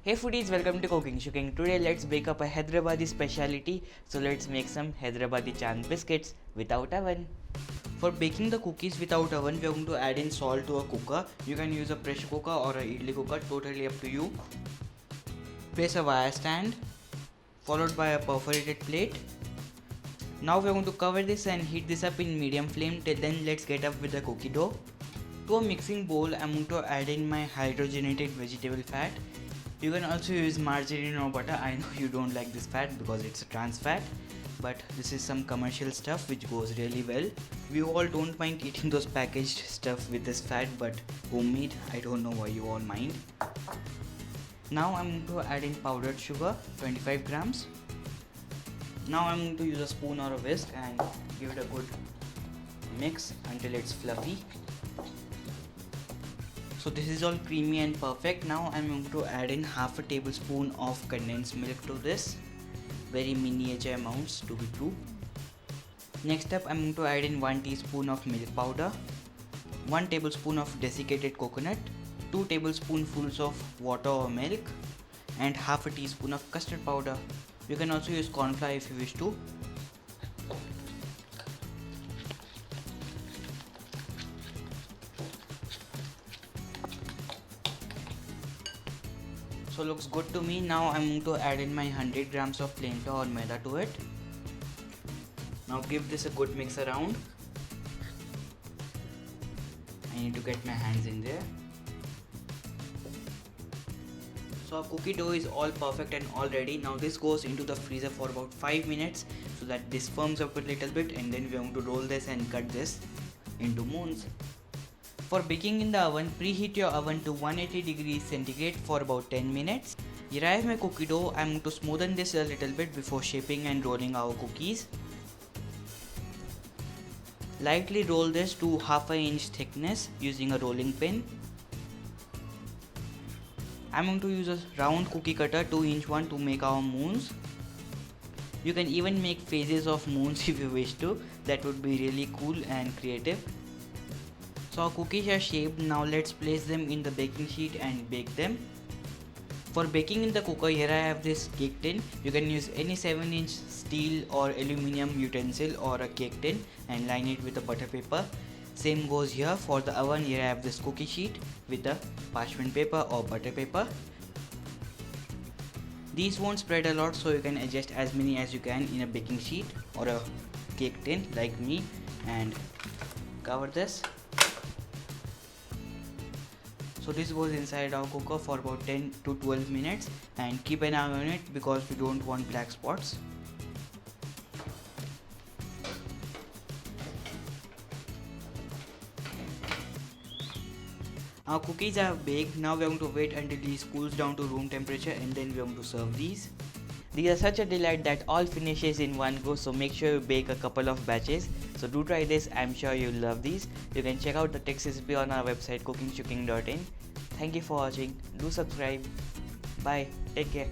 Hey foodies, welcome to Cooking Shooking. Today let's bake up a Hyderabadi speciality. So let's make some Hyderabadi Chand biscuits without oven. For baking the cookies without oven, we are going to add in salt to a cooker. You can use a pressure cooker or a idli cooker, totally up to you. Place a wire stand followed by a perforated plate. Now we are going to cover this and heat this up in medium flame. Till then let's get up with the cookie dough. To a mixing bowl, I am going to add in my hydrogenated vegetable fat. You can also use margarine or butter. I know you don't like this fat because it's a trans fat, but this is some commercial stuff which goes really well. We all don't mind eating those packaged stuff with this fat, but homemade, I don't know why you all mind. Now I'm going to add in powdered sugar, 25 grams. Now I'm going to use a spoon or a whisk and give it a good mix until it's fluffy. So this is all creamy and perfect. Now I'm going to add in half a tablespoon of condensed milk to this. Very miniature amounts to be true. Next up I'm going to add in 1 teaspoon of milk powder, 1 tablespoon of desiccated coconut, 2 tablespoonfuls of water or milk, and half a teaspoon of custard powder. You can also use corn flour if you wish to. So looks good to me. Now I'm going to add in my 100 grams of plain flour or maida to it. Now give this a good mix around. I need to get my hands in there. So our cookie dough is all perfect and all ready. Now this goes into the freezer for about 5 minutes so that this firms up a little bit, and then we are going to roll this and cut this into moons. For baking in the oven, preheat your oven to 180 degrees centigrade for about 10 minutes. Here I have my cookie dough. I am going to smoothen this a little bit before shaping and rolling our cookies. Lightly roll this to half an inch thickness using a rolling pin. I am going to use a round cookie cutter, 2-inch one, to make our moons. You can even make phases of moons if you wish to. That would be really cool and creative. So our cookies are shaped. Now let's place them in the baking sheet and bake them. For baking in the cooker, here I have this cake tin. You can use any 7-inch steel or aluminium utensil or a cake tin and line it with a butter paper. Same goes here. For the oven, here I have this cookie sheet with a parchment paper or butter paper. These won't spread a lot, so you can adjust as many as you can in a baking sheet or a cake tin like me, and cover this. So this goes inside our cooker for about 10 to 12 minutes, and keep an eye on it because we don't want black spots. Our cookies are baked. Now we are going to wait until these cools down to room temperature, and then we are going to serve these. These are such a delight that all finishes in one go, so make sure you bake a couple of batches. So do try this, I'm sure you'll love these. You can check out the text recipe on our website cookingshooking.in. Thank you for watching. Do subscribe. Bye. Take care.